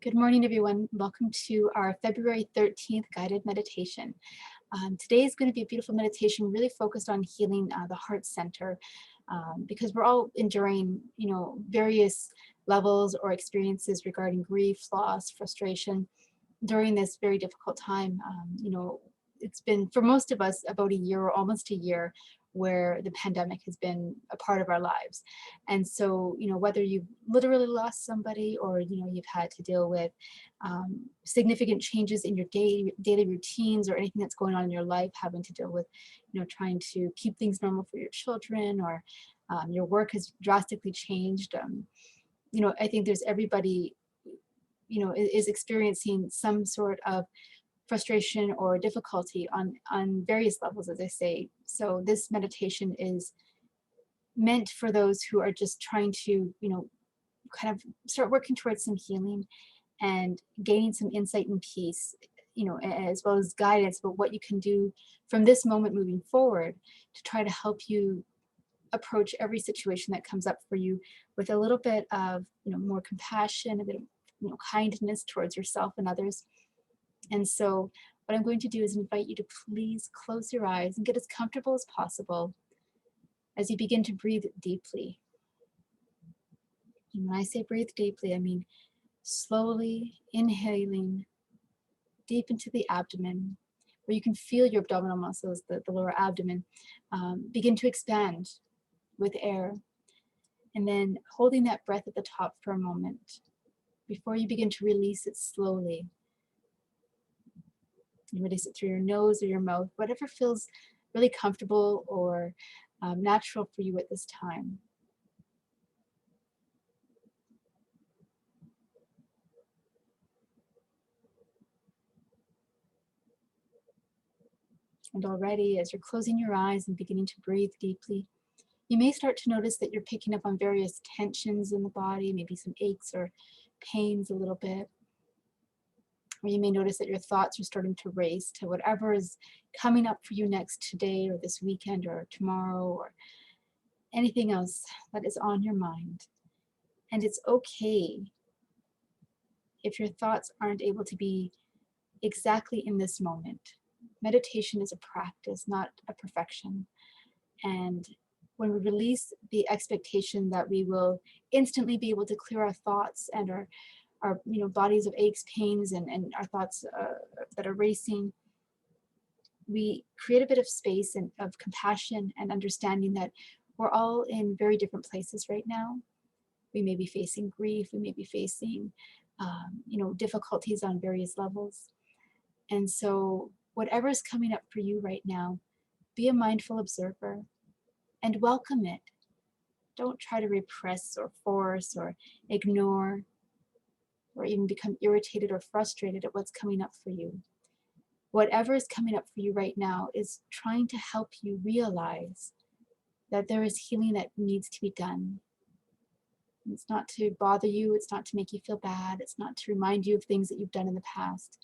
Good morning, everyone. Welcome to our February 13th guided meditation. Today is going to be a beautiful meditation really focused on healing the heart center because we're all enduring, various levels or experiences regarding grief, loss, frustration during this very difficult time. It's been for most of us about a year or almost a year where the pandemic has been a part of our lives. And so, whether you've literally lost somebody or, you've had to deal with significant changes in your daily routines or anything that's going on in your life, having to deal with, trying to keep things normal for your children or your work has drastically changed. I think there's everybody, is experiencing some sort of frustration or difficulty on various levels, as I say. So this meditation is meant for those who are just trying to, kind of start working towards some healing and gaining some insight and peace, as well as guidance about what you can do from this moment moving forward to try to help you approach every situation that comes up for you with a little bit of, more compassion, a bit of, kindness towards yourself and others. And so what I'm going to do is invite you to please close your eyes and get as comfortable as possible as you begin to breathe deeply. And when I say breathe deeply, I mean slowly inhaling deep into the abdomen, where you can feel your abdominal muscles, the lower abdomen, begin to expand with air. And then holding that breath at the top for a moment before you begin to release it slowly. You release it through your nose or your mouth, whatever feels really comfortable or natural for you at this time. And already, as you're closing your eyes and beginning to breathe deeply, you may start to notice that you're picking up on various tensions in the body, maybe some aches or pains a little bit. Or you may notice that your thoughts are starting to race to whatever is coming up for you next today or this weekend or tomorrow or anything else that is on your mind. And it's okay if your thoughts aren't able to be exactly in this moment. Meditation is a practice, not a perfection. And when we release the expectation that we will instantly be able to clear our thoughts and our bodies of aches, pains, and our thoughts that are racing, we create a bit of space and of compassion and understanding that we're all in very different places right now. We may be facing grief, we may be facing difficulties on various levels. And so whatever is coming up for you right now, be a mindful observer and welcome it. Don't try to repress or force or ignore or even become irritated or frustrated at what's coming up for you. Whatever is coming up for you right now is trying to help you realize that there is healing that needs to be done. It's not to bother you, it's not to make you feel bad, it's not to remind you of things that you've done in the past.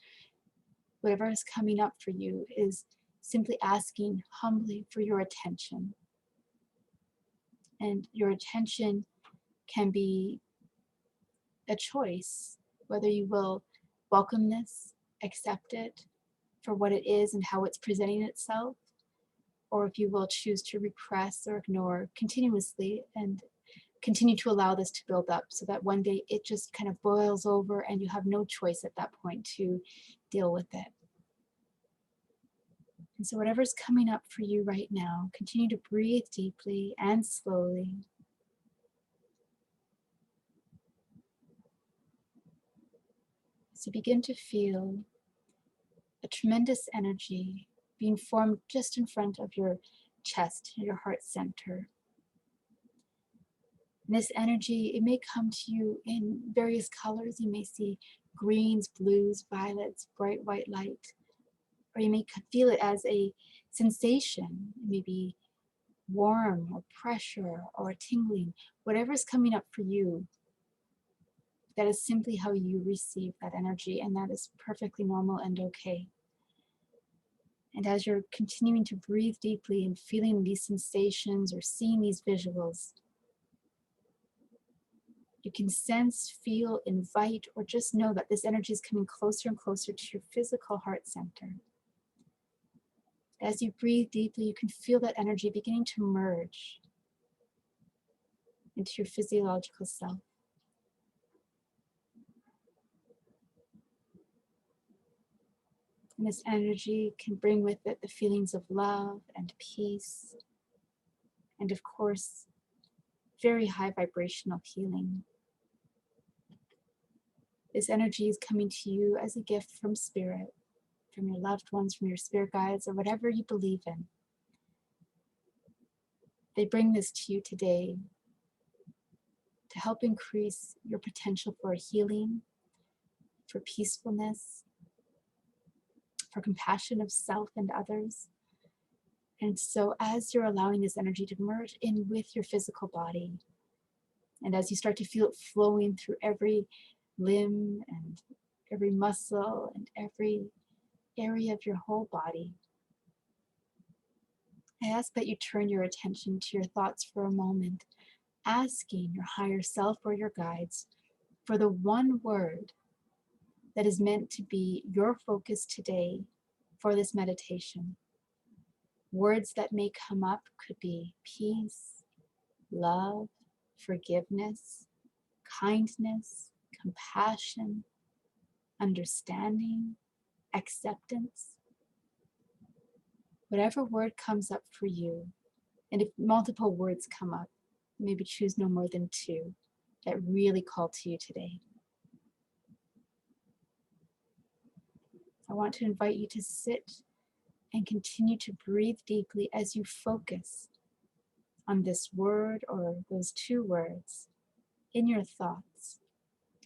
Whatever is coming up for you is simply asking humbly for your attention. And your attention can be a choice, whether you will welcome this, accept it for what it is and how it's presenting itself, or if you will choose to repress or ignore continuously and continue to allow this to build up so that one day it just kind of boils over and you have no choice at that point to deal with it. And so whatever's coming up for you right now, continue to breathe deeply and slowly. So begin to feel a tremendous energy being formed just in front of your chest, your heart center. And this energy, it may come to you in various colors. You may see greens, blues, violets, bright white light. Or you may feel it as a sensation, maybe warm or pressure or tingling, whatever is coming up for you. That is simply how you receive that energy, and that is perfectly normal and okay. And as you're continuing to breathe deeply and feeling these sensations or seeing these visuals, You can sense, feel, invite, or just know that this energy is coming closer and closer to your physical heart center. As you breathe deeply, you can feel that energy beginning to merge into your physiological self. And this energy can bring with it the feelings of love and peace, and of course, very high vibrational healing. This energy is coming to you as a gift from Spirit, from your loved ones, from your spirit guides, or whatever you believe in. They bring this to you today to help increase your potential for healing, for peacefulness, for compassion of self and others. And so as you're allowing this energy to merge in with your physical body, and as you start to feel it flowing through every limb and every muscle and every area of your whole body, I ask that you turn your attention to your thoughts for a moment, asking your higher self or your guides for the one word that is meant to be your focus today for this meditation. Words that may come up could be peace, love, forgiveness, kindness, compassion, understanding, acceptance. Whatever word comes up for you, and if multiple words come up, maybe choose no more than two that really call to you today. I want to invite you to sit and continue to breathe deeply as you focus on this word or those two words in your thoughts.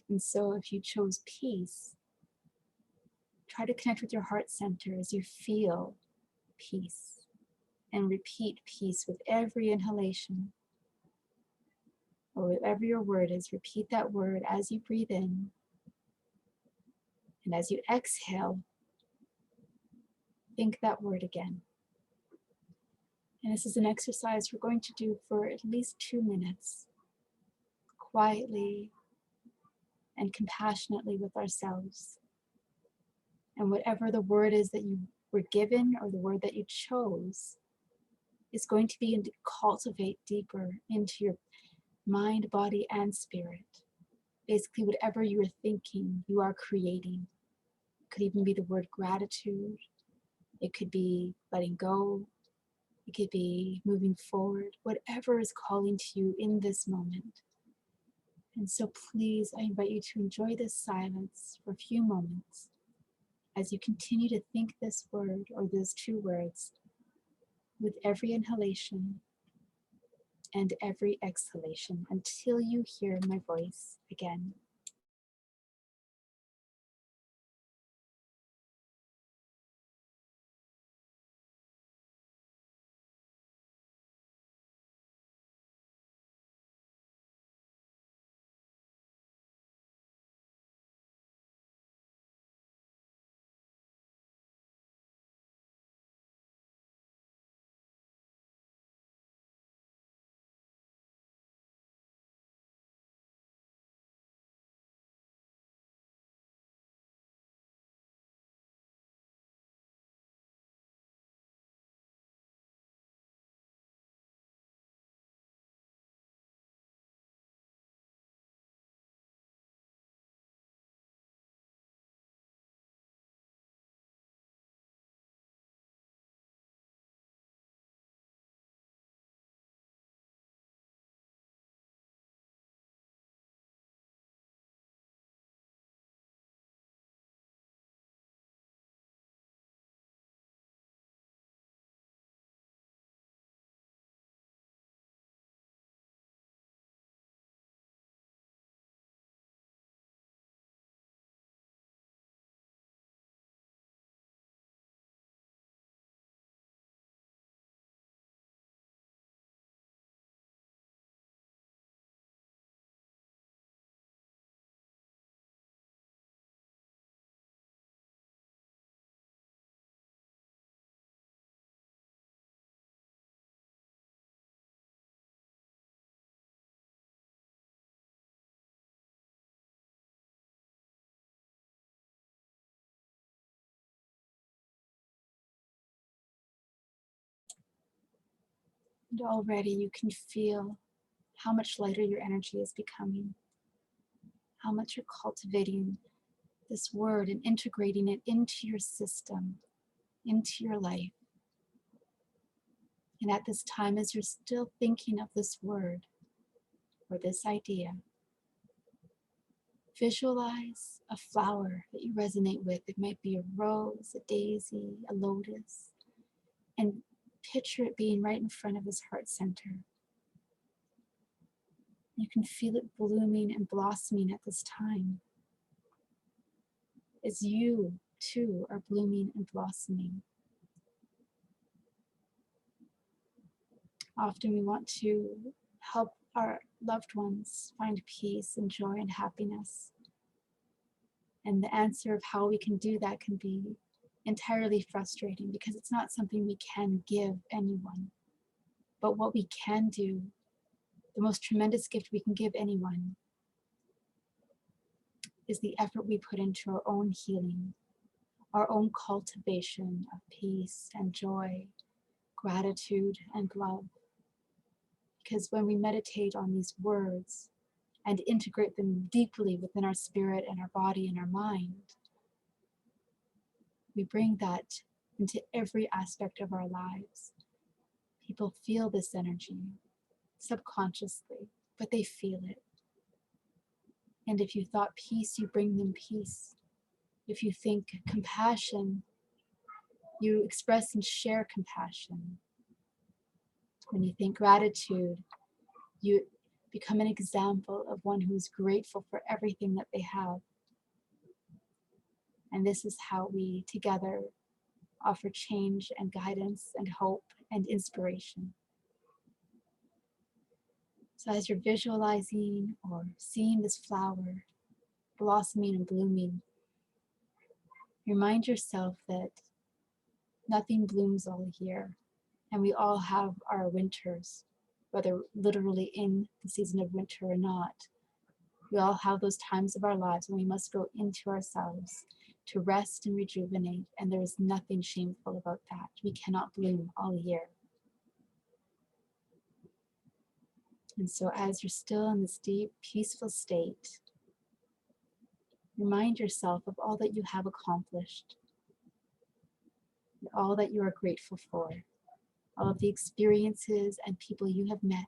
And so if you chose peace, try to connect with your heart center as you feel peace and repeat peace with every inhalation. Or whatever your word is, repeat that word as you breathe in. And as you exhale, think that word again. And this is an exercise we're going to do for at least 2 minutes, quietly and compassionately with ourselves. And whatever the word is that you were given or the word that you chose is going to begin to cultivate deeper into your mind, body, and spirit. Basically, whatever you are thinking, you are creating. It could even be the word gratitude. It could be letting go. It could be moving forward. Whatever is calling to you in this moment. And so please, I invite you to enjoy this silence for a few moments as you continue to think this word or those two words with every inhalation and every exhalation until you hear my voice again. And already you can feel how much lighter your energy is becoming, how much you're cultivating this word and integrating it into your system, into your life. And at this time, as you're still thinking of this word or this idea, visualize a flower that you resonate with. It might be a rose, a daisy, a lotus, and picture it being right in front of his heart center. You can feel it blooming and blossoming at this time, as you too are blooming and blossoming. Often we want to help our loved ones find peace and joy and happiness. And the answer of how we can do that can be entirely frustrating because it's not something we can give anyone. But what we can do, the most tremendous gift we can give anyone, is the effort we put into our own healing, our own cultivation of peace and joy, gratitude and love. Because when we meditate on these words and integrate them deeply within our spirit and our body and our mind, we bring that into every aspect of our lives. People feel this energy subconsciously, but they feel it. And if you thought peace, you bring them peace. If you think compassion, you express and share compassion. When you think gratitude, you become an example of one who is grateful for everything that they have. And this is how we together offer change and guidance and hope and inspiration. So as you're visualizing or seeing this flower blossoming and blooming, remind yourself that nothing blooms all year, and we all have our winters, whether literally in the season of winter or not. We all have those times of our lives when we must go into ourselves to rest and rejuvenate, and there is nothing shameful about that. We cannot bloom all year. And so as you're still in this deep, peaceful state, remind yourself of all that you have accomplished, and all that you are grateful for, all of the experiences and people you have met,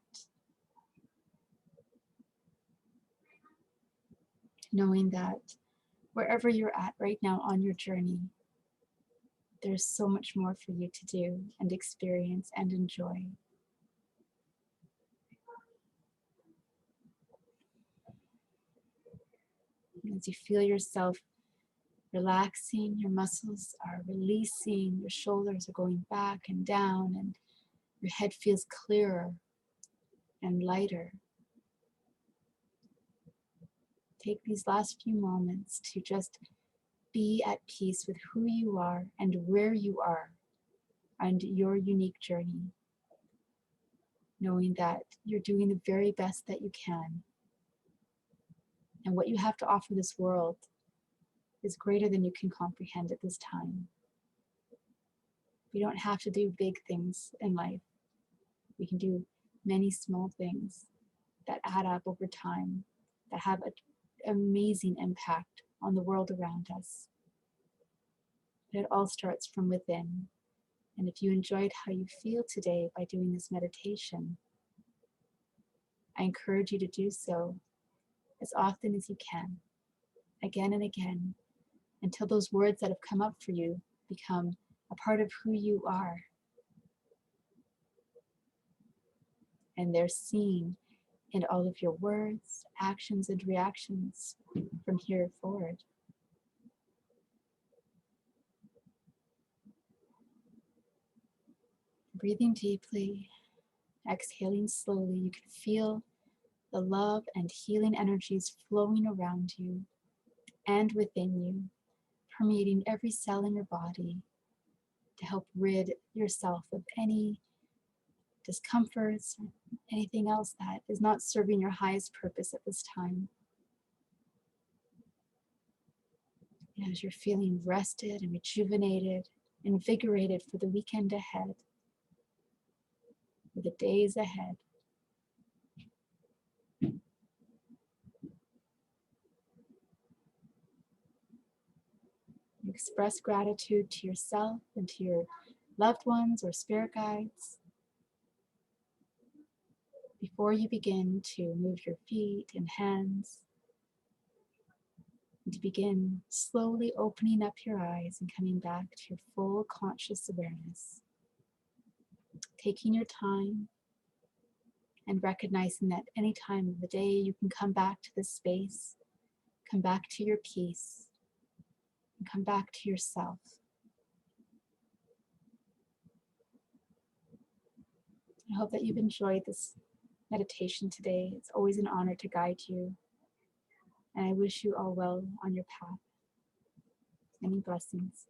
knowing that wherever you're at right now on your journey, there's so much more for you to do and experience and enjoy. And as you feel yourself relaxing, your muscles are releasing, your shoulders are going back and down, and your head feels clearer and lighter. Take these last few moments to just be at peace with who you are and where you are and your unique journey, knowing that you're doing the very best that you can. And what you have to offer this world is greater than you can comprehend at this time. We don't have to do big things in life. We can do many small things that add up over time, that have an amazing impact on the world around us. But it all starts from within. And if you enjoyed how you feel today by doing this meditation, I encourage you to do so as often as you can, again and again, until those words that have come up for you become a part of who you are. And they're seen in all of your words, actions, and reactions from here forward. Breathing deeply, exhaling slowly, you can feel the love and healing energies flowing around you and within you, permeating every cell in your body to help rid yourself of any discomforts, anything else that is not serving your highest purpose at this time. And as you're feeling rested and rejuvenated, invigorated for the weekend ahead, for the days ahead. You express gratitude to yourself and to your loved ones or spirit guides before you begin to move your feet and hands, and to begin slowly opening up your eyes and coming back to your full conscious awareness. Taking your time and recognizing that any time of the day you can come back to this space, come back to your peace, and come back to yourself. I hope that you've enjoyed this meditation today. It's always an honor to guide you, and I wish you all well on your path. Many blessings.